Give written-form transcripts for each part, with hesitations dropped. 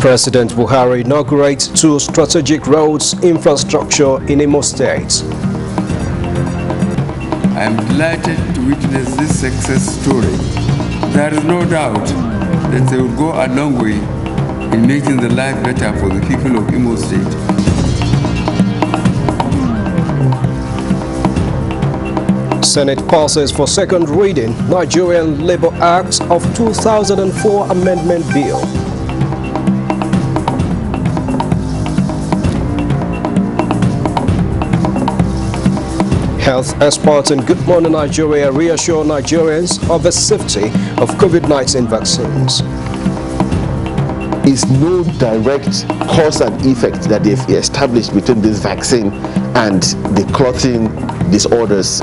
President Buhari inaugurates 2 strategic roads infrastructure in Imo State. I am delighted to witness this success story. There is no doubt that they will go a long way in making the life better for the people of Imo State. Senate passes for second reading Nigerian Labour Act of 2004 Amendment Bill. Health experts in Good Morning Nigeria reassure Nigerians of the safety of COVID-19 vaccines. Is no direct cause and effect that they've established between this vaccine and the clotting disorders.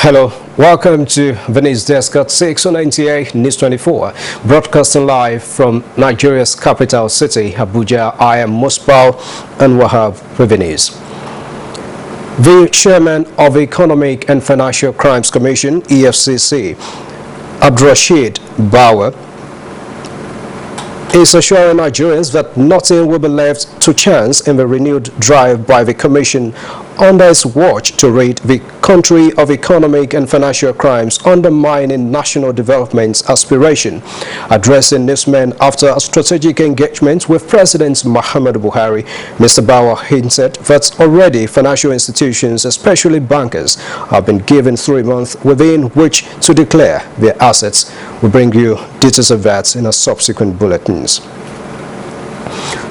Hello, welcome to the news desk at 6 on NTA News 24, broadcasting live from Nigeria's capital city, Abuja. I am Musbal and Wahab Revenues. The chairman of the Economic and Financial Crimes Commission, EFCC, Abdurrashid Bawa, is assuring Nigerians that nothing will be left to chance in the renewed drive by the Commission under its watch to rid the country of economic and financial crimes undermining national development aspiration. Addressing newsmen after a strategic engagement with President Muhammadu Buhari, Mr. Bawa hinted that already financial institutions, especially bankers, have been given 3 months within which to declare their assets. We bring you details of that in our subsequent bulletins.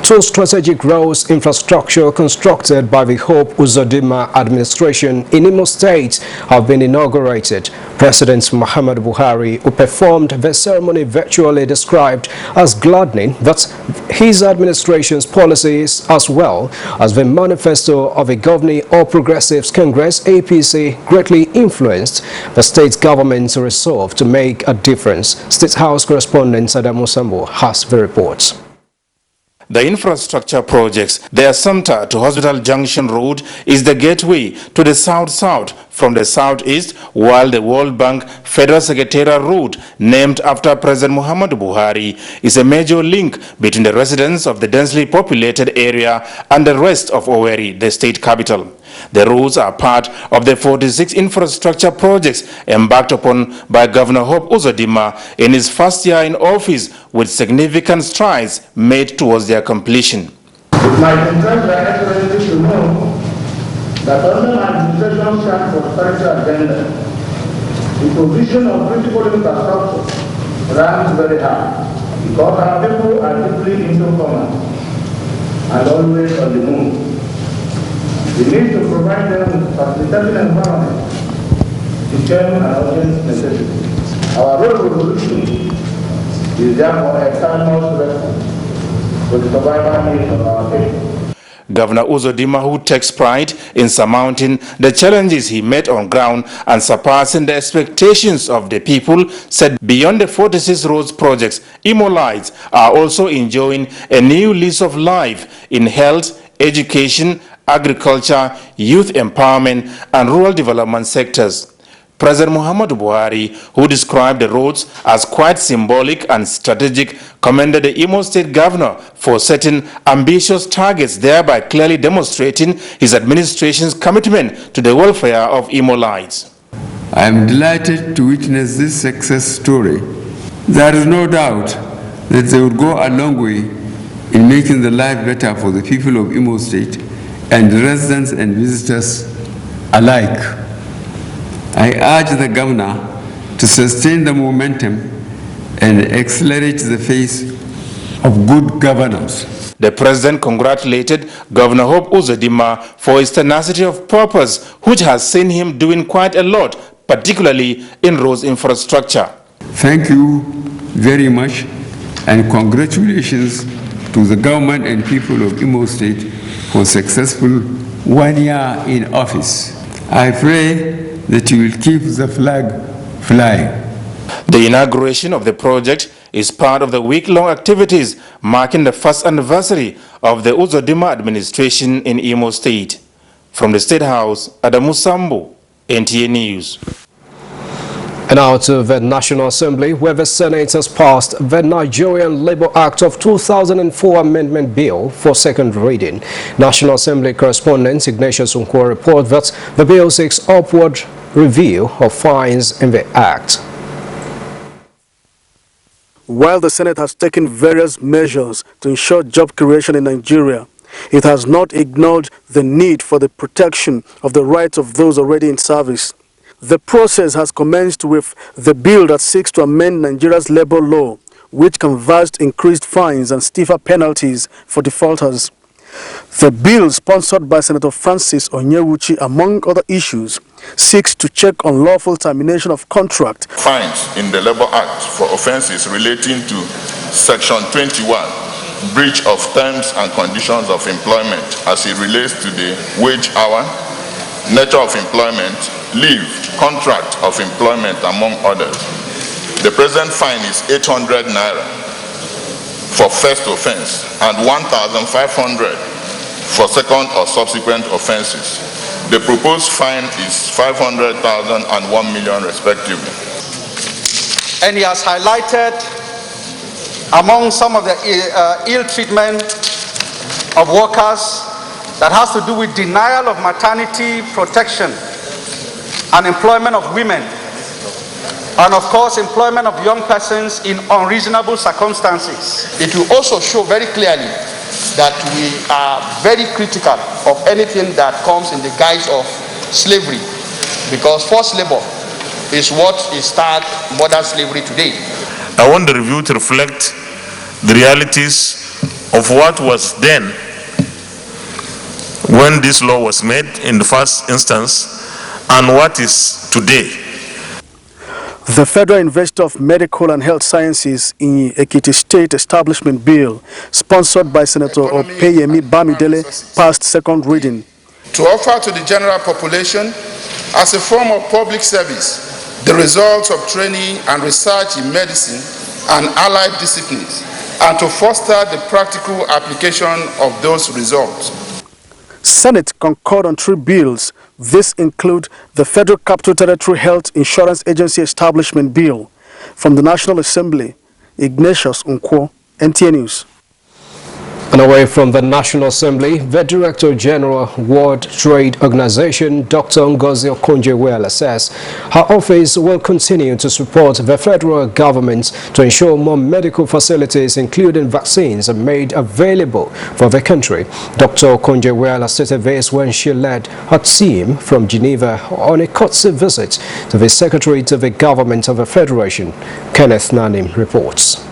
2 strategic roads infrastructure constructed by the Hope Uzodinma administration in Imo State have been inaugurated. President Muhammadu Buhari, who performed the ceremony, virtually described as gladdening that his administration's policies, as well as the manifesto of the governing All Progressives Congress (APC), greatly influenced the state government's resolve to make a difference. State House correspondent Adamu Sambo has the reports. The infrastructure projects, the Assumpta to Hospital Junction Road is the gateway to the south-south from the southeast, while the World Bank Federal Secretariat Road, named after President Muhammadu Buhari, is a major link between the residents of the densely populated area and the rest of Owerri, the state capital. The roads are part of the 46 infrastructure projects embarked upon by Governor Hope Uzodinma in his first year in office, with significant strides made towards their completion. It might interest the Excellency to know that under my administration's shared prosperity agenda, the provision of critical infrastructure ranks very high because our people are deeply into commerce and always on the move. We need to provide them with facilitating environment became an urgent necessity. Our road revolution is therefore a timeless response to the survival needs of our people. Governor Uzodinma, who takes pride in surmounting the challenges he met on ground and surpassing the expectations of the people, said beyond the 46 roads projects, Imolites are also enjoying a new lease of life in health, education, agriculture, youth empowerment, and rural development sectors. President Muhammadu Buhari, who described the roads as quite symbolic and strategic, commended the Imo State Governor for setting ambitious targets, thereby clearly demonstrating his administration's commitment to the welfare of Imolites. I am delighted to witness this success story. There is no doubt that they will go a long way in making the life better for the people of Imo State and residents and visitors alike. I urge the governor to sustain the momentum and accelerate the pace of good governance. The president congratulated Governor Hope Uzodinma for his tenacity of purpose, which has seen him doing quite a lot, particularly in roads infrastructure. Thank you very much, and congratulations to the government and people of Imo State for successful 1 year in office. I pray that you will keep the flag flying. The inauguration of the project is part of the week-long activities marking the first anniversary of the Uzodimma administration in Imo State. From the State House, Adamu Sambo, NTA News. And now to the National Assembly, where the Senate has passed the Nigerian Labour Act of 2004 Amendment Bill for second reading. National Assembly correspondent Ignatius Unkwo reports that the bill seeks upward review of fines in the Act. While the Senate has taken various measures to ensure job creation in Nigeria, it has not ignored the need for the protection of the rights of those already in service. The process has commenced with the bill that seeks to amend Nigeria's labor law, which conversed increased fines and stiffer penalties for defaulters. The bill, sponsored by Senator Francis Onyewuchi, among other issues, seeks to check unlawful termination of contract. Fines in the Labour Act for offences relating to Section 21, breach of terms and conditions of employment as it relates to the wage hour, nature of employment, leave, contract of employment, among others. The present fine is 800 naira for first offense and 1,500 for second or subsequent offenses. The proposed fine is 500,000 and 1 million respectively. And he has highlighted among some of the ill treatment of workers that has to do with denial of maternity protection and employment of women, and of course employment of young persons in unreasonable circumstances. It will also show very clearly that we are very critical of anything that comes in the guise of slavery, because forced labor is what is start modern slavery today. I want the review to reflect the realities of what was then when this law was made in the first instance and what is today. The Federal University of Medical and Health Sciences in Ekiti State Establishment Bill, sponsored by Senator Opeyemi Bamidele, passed second reading. To offer to the general population, as a form of public service, the results of training and research in medicine and allied disciplines, and to foster the practical application of those results. Senate concurred on 3 bills. These include the Federal Capital Territory Health Insurance Agency Establishment Bill. From the National Assembly, Ignatius Unkwo, NTA News. And away from the National Assembly, the Director General World Trade Organization, Dr. Ngozi Okonjo-Iweala, says her office will continue to support the federal government to ensure more medical facilities, including vaccines, are made available for the country. Dr. Okonjo-Iweala stated this when she led her team from Geneva on a courtesy visit to the Secretary to the Government of the Federation. Kenneth Nanim reports.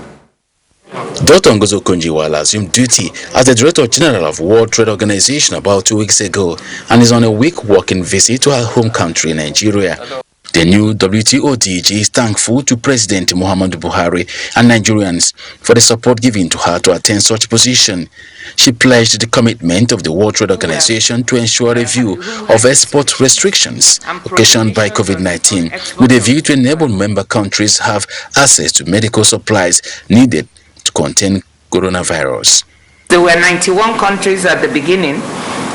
Dr. Ngozi Okonjo-Iweala assumed duty as the Director General of World Trade Organization about 2 weeks ago and is on a week walking visit to her home country, Nigeria. The new WTO DG is thankful to President Muhammadu Buhari and Nigerians for the support given to her to attain such position. She pledged the commitment of the World Trade Organization to ensure a review of export restrictions occasioned by COVID-19 with a view to enable member countries have access to medical supplies needed to contain coronavirus. There were 91 countries at the beginning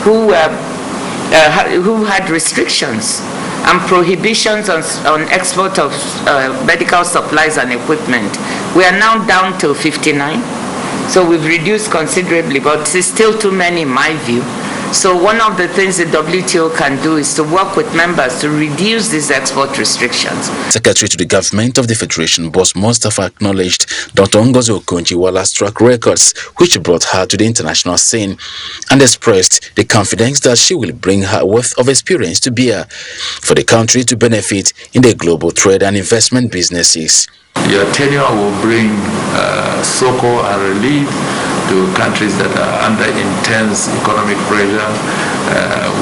who had restrictions and prohibitions on export of medical supplies and equipment. We are now down to 59. So we've reduced considerably, but it's still too many in my view. So one of the things the WTO can do is to work with members to reduce these export restrictions. Secretary to the Government of the Federation, Boss Mustafa, acknowledged Dr. Ngozi Okonjo-Iweala's track records, which brought her to the international scene, and expressed the confidence that she will bring her wealth of experience to bear for the country to benefit in the global trade and investment businesses. Your tenure will bring succor and relief to countries that are under intense economic pressure,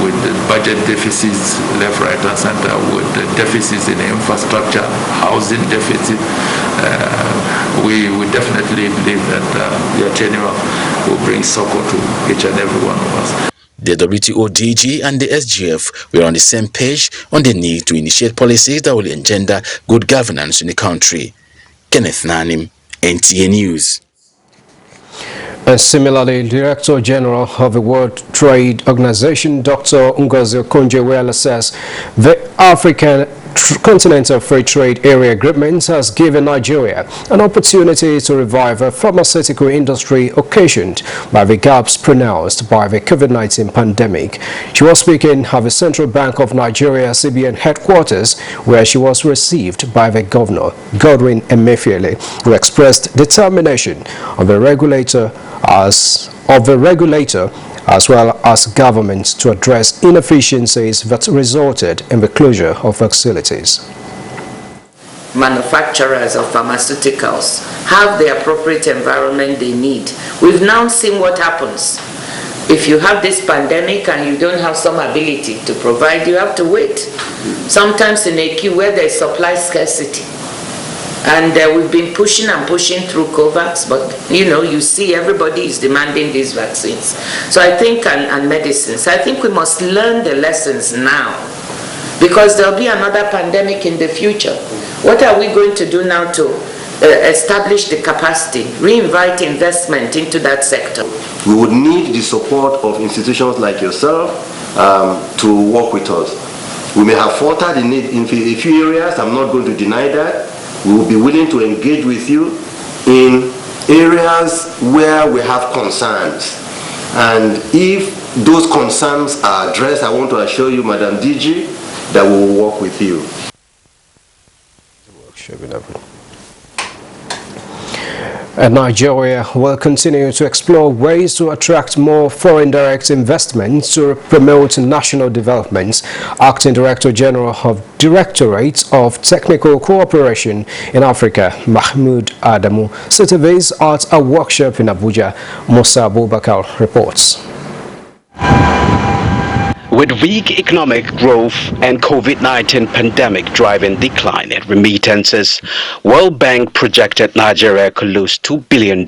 with the budget deficits left, right, and center, with the deficits in infrastructure, housing deficit. We definitely believe that your tenure will bring succor to each and every one of us. The WTO DG and the SGF were on the same page on the need to initiate policies that will engender good governance in the country. Kenneth Nanim, NTA News. And similarly, Director General of the World Trade Organization, Dr. Ngozi Okonjo-Iweala, says the African Continental Free Trade Area Agreement has given Nigeria an opportunity to revive a pharmaceutical industry occasioned by the gaps pronounced by the COVID-19 pandemic. She was speaking at the Central Bank of Nigeria CBN headquarters, where she was received by the Governor, Godwin Emefiele, who expressed determination of the regulator as well as government to address inefficiencies that resulted in the closure of facilities. Manufacturers of pharmaceuticals have the appropriate environment they need. We've now seen what happens. If you have this pandemic and you don't have some ability to provide, you have to wait. Sometimes in a queue where there's supply scarcity. And we've been pushing and pushing through COVAX, but you see everybody is demanding these vaccines. So I think, and medicines, I think we must learn the lessons now, because there'll be another pandemic in the future. What are we going to do now to establish the capacity, reinvite investment into that sector? We would need the support of institutions like yourself to work with us. We may have faltered in a few areas, I'm not going to deny that. We will be willing to engage with you in areas where we have concerns. And if those concerns are addressed, I want to assure you, Madam DG, that we will work with you. And Nigeria will continue to explore ways to attract more foreign direct investments to promote national development. Acting Director General of Directorate of Technical Cooperation in Africa, Mahmoud Adamu, said this at a workshop in Abuja. Musa Abubakar reports. With weak economic growth and COVID-19 pandemic driving decline in remittances, World Bank projected Nigeria could lose $2 billion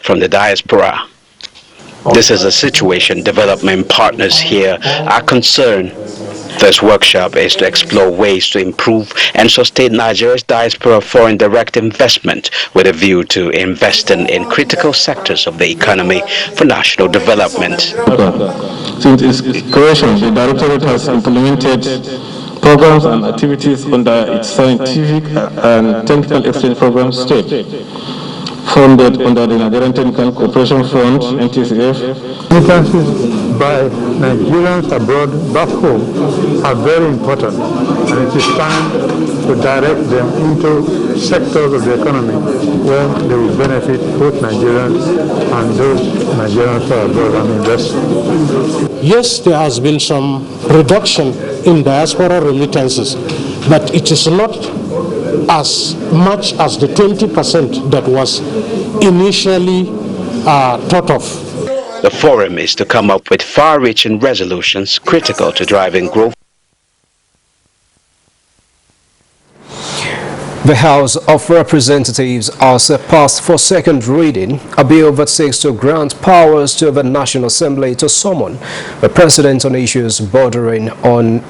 from the diaspora. This is a situation development partners here are concerned. This workshop is to explore ways to improve and sustain Nigeria's diaspora foreign direct investment with a view to investing in critical sectors of the economy for national development. Since its creation, the Directorate has implemented programs and activities under its scientific and technical exchange program STEP, funded under the Nigerian Technical Cooperation Fund, NTCF. Remittances by Nigerians abroad back home are very important, and it is time to direct them into sectors of the economy where they will benefit both Nigerians and those Nigerians who are abroad and invest. Yes, there has been some reduction in diaspora remittances, but it is not as much as the 20% that was initially thought of. The forum is to come up with far-reaching resolutions critical to driving growth. The House of Representatives has passed for second reading a bill that seeks to grant powers to the National Assembly to summon the President on issues bordering on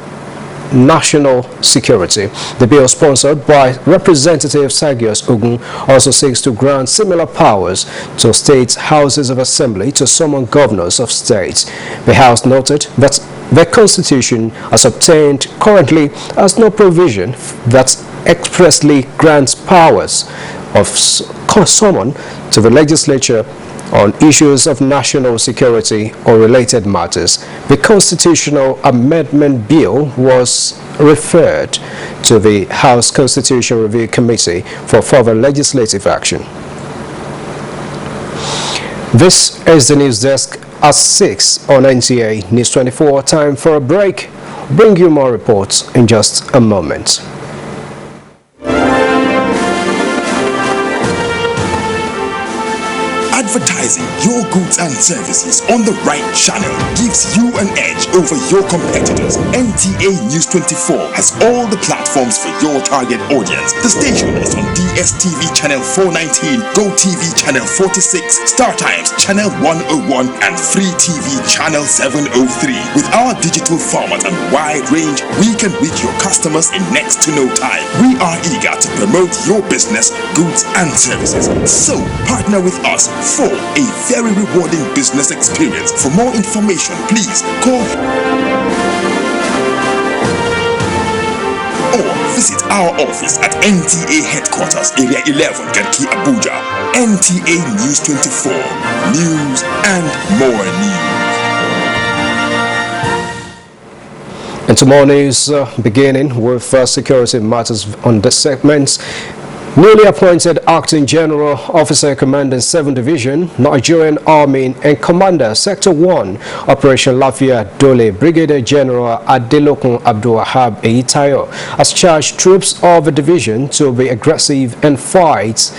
national security. The bill, sponsored by Representative Sagios Ogun, also seeks to grant similar powers to state houses of assembly to summon governors of states. The House noted that the Constitution, as obtained currently, has no provision that expressly grants powers of summon to the legislature on issues of national security or related matters. The Constitutional Amendment Bill was referred to the House Constitution Review Committee for further legislative action. This is the news desk at 6 on NTA News 24. Time for a break. Bring you more reports in just a moment. Advertising your goods and services on the right channel gives you an edge over your competitors. NTA News 24 has all the platforms for your target audience. The station is on DSTV channel 419, GoTV channel 46, StarTimes channel 101, and Free TV channel 703. With our digital format and wide range, we can reach your customers in next to no time. We are eager to promote your business, goods, and services. So, partner with us for a very rewarding business experience. For more information, please call or visit our office at NTA Headquarters, Area 11, Garki, Abuja. NTA News 24. News and more news. And tomorrow news beginning with security matters on this segment. Newly appointed Acting General Officer commanding 7th Division, Nigerian Army and Commander Sector 1, Operation Lafia Dole, Brigadier General Adelokun Abdulwahab Eitayo has charged troops of the division to be aggressive and fight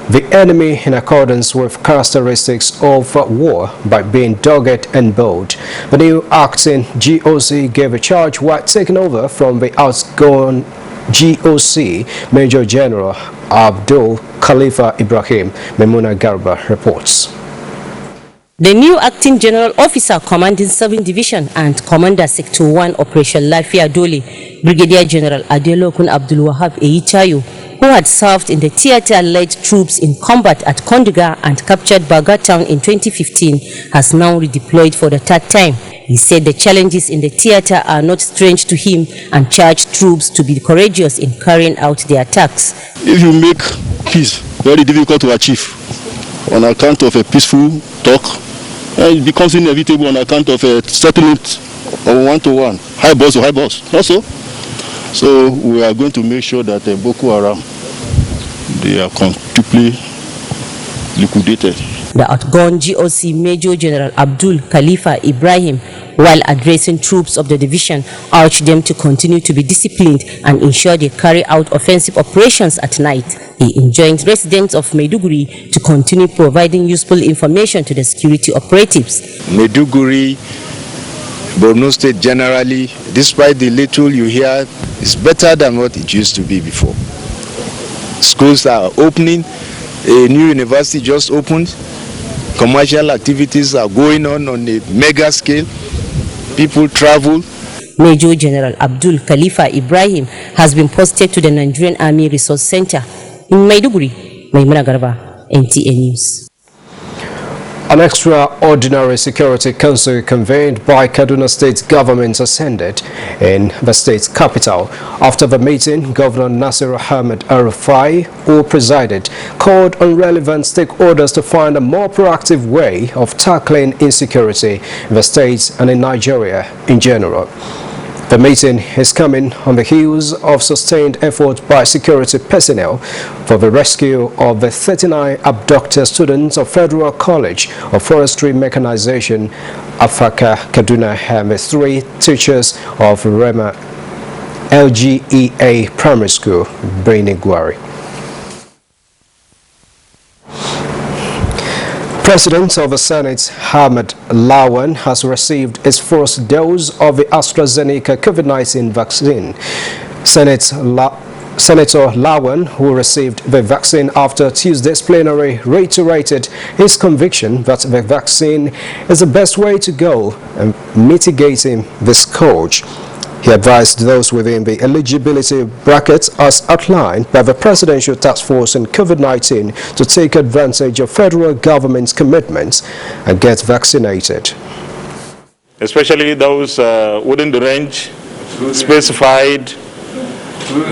the enemy in accordance with characteristics of war by being dogged and bold. The new acting GOC gave a charge while taking over from the outgoing GOC Major General Abdul Khalifa Ibrahim. Memuna Garba reports. The new Acting General Officer commanding 7th Division and Commander Sector 1 Operation Lafia Dole, Brigadier General Adelokun Abdulwahab Eitayo, who had served in the theater-led troops in combat at Kondiga and captured Baga Town in 2015, has now redeployed for the third time. He said the challenges in the theater are not strange to him and charged troops to be courageous in carrying out their attacks. If you make peace very difficult to achieve on account of a peaceful talk, it becomes inevitable on account of a settlement of one-to-one, high boss to high boss. Also, so we are going to make sure that Boko Haram, they are completely liquidated. The outgone GOC Major General Abdul Khalifa Ibrahim, while addressing troops of the division, urged them to continue to be disciplined and ensure they carry out offensive operations at night. He enjoined residents of Maiduguri to continue providing useful information to the security operatives. Maiduguri, Borno State generally, despite the little you hear, is better than what it used to be before. Schools are opening, a new university just opened, commercial activities are going on a mega scale, people travel. Major General Abdul Khalifa Ibrahim has been posted to the Nigerian Army Resource Center in Maiduguri. Maimuna Garba, NTA News. An extraordinary security council convened by Kaduna State government ascended in the state's capital. After the meeting, Governor Nasir Ahmed El-Rufai, who presided, called on relevant stakeholders to find a more proactive way of tackling insecurity in the state and in Nigeria in general. The meeting is coming on the heels of sustained effort by security personnel for the rescue of the 39 abducted students of Federal College of Forestry Mechanization, Afaka, Kaduna, and the 3 teachers of Rema LGEA Primary School, Beniguari. President of the Senate, Ahmed Lawan, has received his first dose of the AstraZeneca COVID-19 vaccine. Senator Lawan, who received the vaccine after Tuesday's plenary, reiterated his conviction that the vaccine is the best way to go in mitigating the scourge. He advised those within the eligibility brackets as outlined by the Presidential Task Force on COVID-19 to take advantage of federal government's commitments and get vaccinated. Especially those within the range specified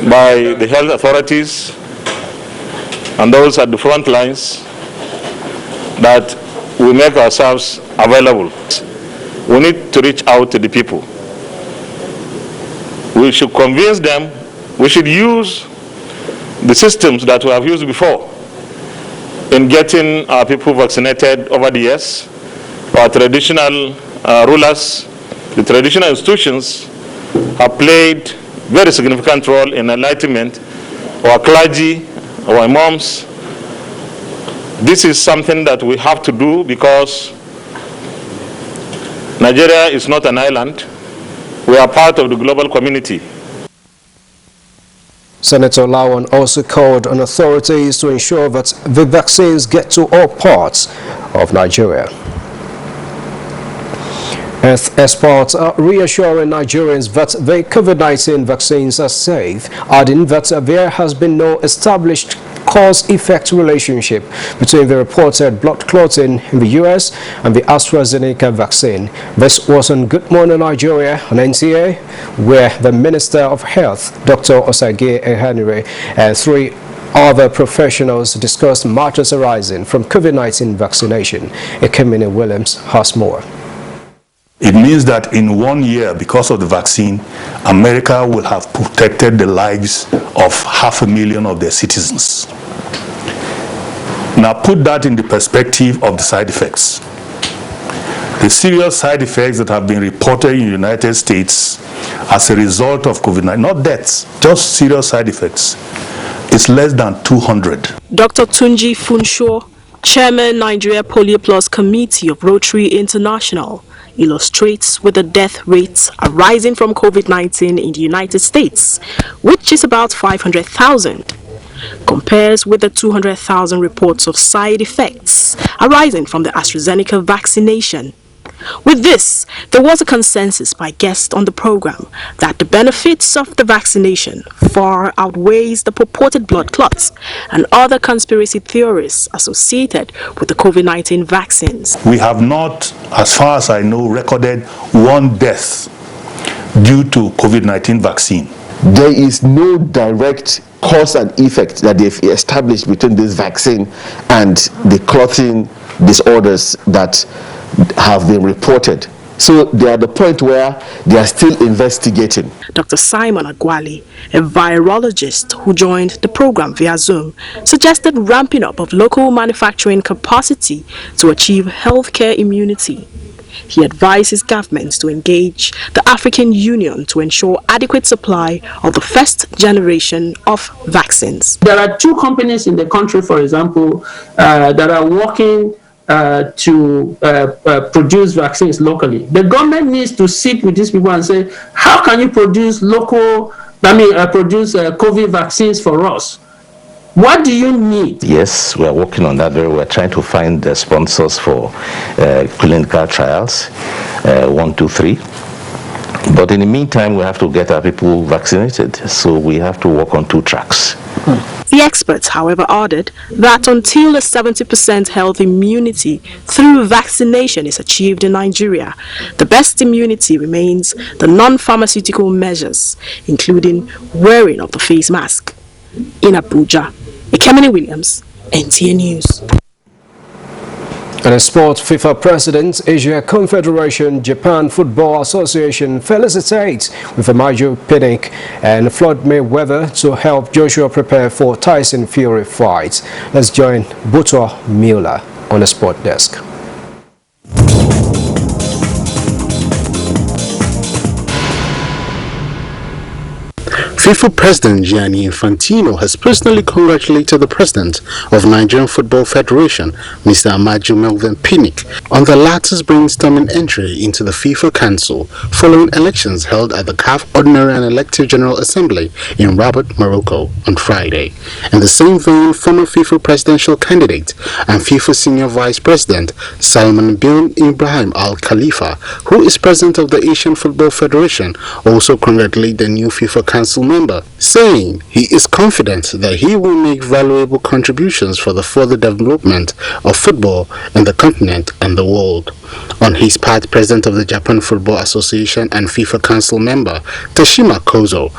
by the health authorities and those at the front lines, that we make ourselves available. We need to reach out to the people. We should convince them. We should use the systems that we have used before in getting our people vaccinated over the years. Our traditional rulers, the traditional institutions have played very significant role in enlightenment. Our clergy, our imams, this is something that we have to do because Nigeria is not an island. We are part of the global community. Senator Lawan also called on authorities to ensure that the vaccines get to all parts of Nigeria. Health experts are reassuring Nigerians that the COVID-19 vaccines are safe, adding that there has been no established cause-effect relationship between the reported blood clotting in the US and the AstraZeneca vaccine. This was on Good Morning Nigeria on NTA, where the Minister of Health, Dr. Osage Ehanire, and 3 other professionals discussed matters arising from COVID-19 vaccination. Ekemini Williams has more. It means that in 1 year, because of the vaccine, America will have protected the lives of 500,000 of their citizens. Now put that in the perspective of the side effects. The serious side effects that have been reported in the United States as a result of COVID-19, not deaths, just serious side effects, is less than 200. Dr. Tunji Funsho, Chairman, Nigeria Polio Plus Committee of Rotary International, illustrates with the death rates arising from COVID-19 in the United States, which is about 500,000, compares with the 200,000 reports of side effects arising from the AstraZeneca vaccination. With this, there was a consensus by guests on the program that the benefits of the vaccination far outweighs the purported blood clots and other conspiracy theories associated with the COVID-19 vaccines. We have not, as far as I know, recorded one death due to COVID-19 vaccine. There is no direct cause and effect that they've established between this vaccine and the clotting disorders that have been reported. So they are at the point where they are still investigating. Dr. Simon Agwali, a virologist who joined the program via Zoom, suggested ramping up of local manufacturing capacity to achieve healthcare immunity. He advises governments to engage the African Union to ensure adequate supply of the first generation of vaccines. There are 2 companies in the country, for example, that are working to produce vaccines locally. The government needs to sit with these people and say, how can you produce produce COVID vaccines for us? What do you need? Yes, we are working on that. We're trying to find the sponsors for clinical trials, 1, 2, 3. But in the meantime, we have to get our people vaccinated. So we have to work on 2 tracks. The experts, however, added that until a 70% health immunity through vaccination is achieved in Nigeria, the best immunity remains the non-pharmaceutical measures, including wearing of the face mask. In Abuja, Ekemini Williams, NTA News. And in sport, FIFA President, Asia Confederation, Japan Football Association felicitates with Amaju Pinnick and Floyd Mayweather to help Joshua prepare for Tyson Fury fight. Let's join Buto Mueller on the sport desk. FIFA President Gianni Infantino has personally congratulated the President of Nigerian Football Federation, Mr. Amaju Melvin Pinnick, on the latter's brainstorming entry into the FIFA Council following elections held at the CAF Ordinary and Elective General Assembly in Rabat, Morocco on Friday. In the same vein, former FIFA presidential candidate and FIFA Senior Vice President Salman bin Ibrahim Al Khalifa, who is President of the Asian Football Federation, also congratulated the new FIFA Council member, saying he is confident that he will make valuable contributions for the further development of football in the continent and the world. On his part, President of the Japan Football Association and FIFA Council member Tashima Kozo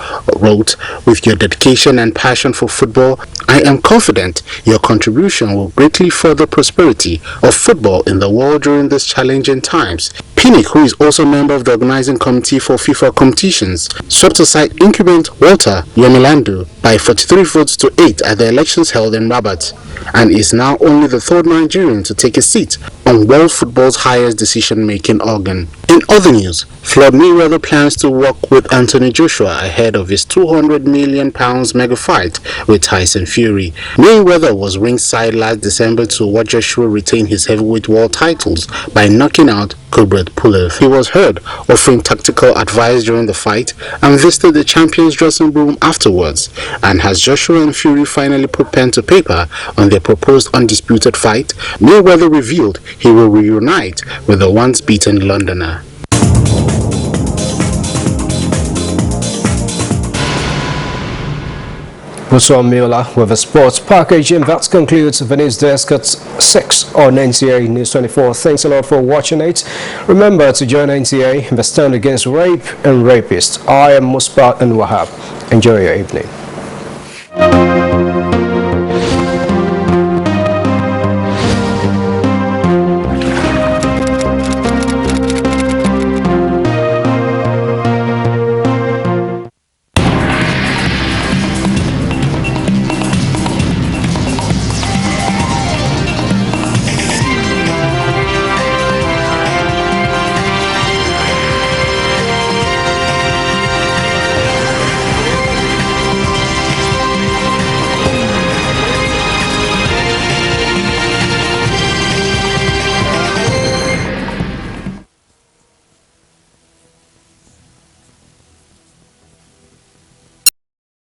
wrote, "With your dedication and passion for football, I am confident your contribution will greatly further prosperity of football in the world during these challenging times." Pinnick, who is also a member of the organizing committee for FIFA competitions, swept aside incumbent Walter Yamilandu by 43 votes to 8 at the elections held in Rabat, and is now only the 3rd Nigerian to take a seat on world football's highest highest decision-making organ. In other news, Floyd Mayweather plans to work with Anthony Joshua ahead of his £200 million mega fight with Tyson Fury. Mayweather was ringside last December to watch Joshua retain his heavyweight world titles by knocking out Kubrat Pulev. He was heard offering tactical advice during the fight and visited the champion's dressing room afterwards. And as Joshua and Fury finally put pen to paper on their proposed undisputed fight, Mayweather revealed he will reunite with the once beaten Londoner. Buswan Miola with a sports package, and that concludes the news desk at 6 on NTA News 24. Thanks a lot for watching it. Remember to join NTA in the stand against rape and rapists. I am Musbat and Wahab. Enjoy your evening.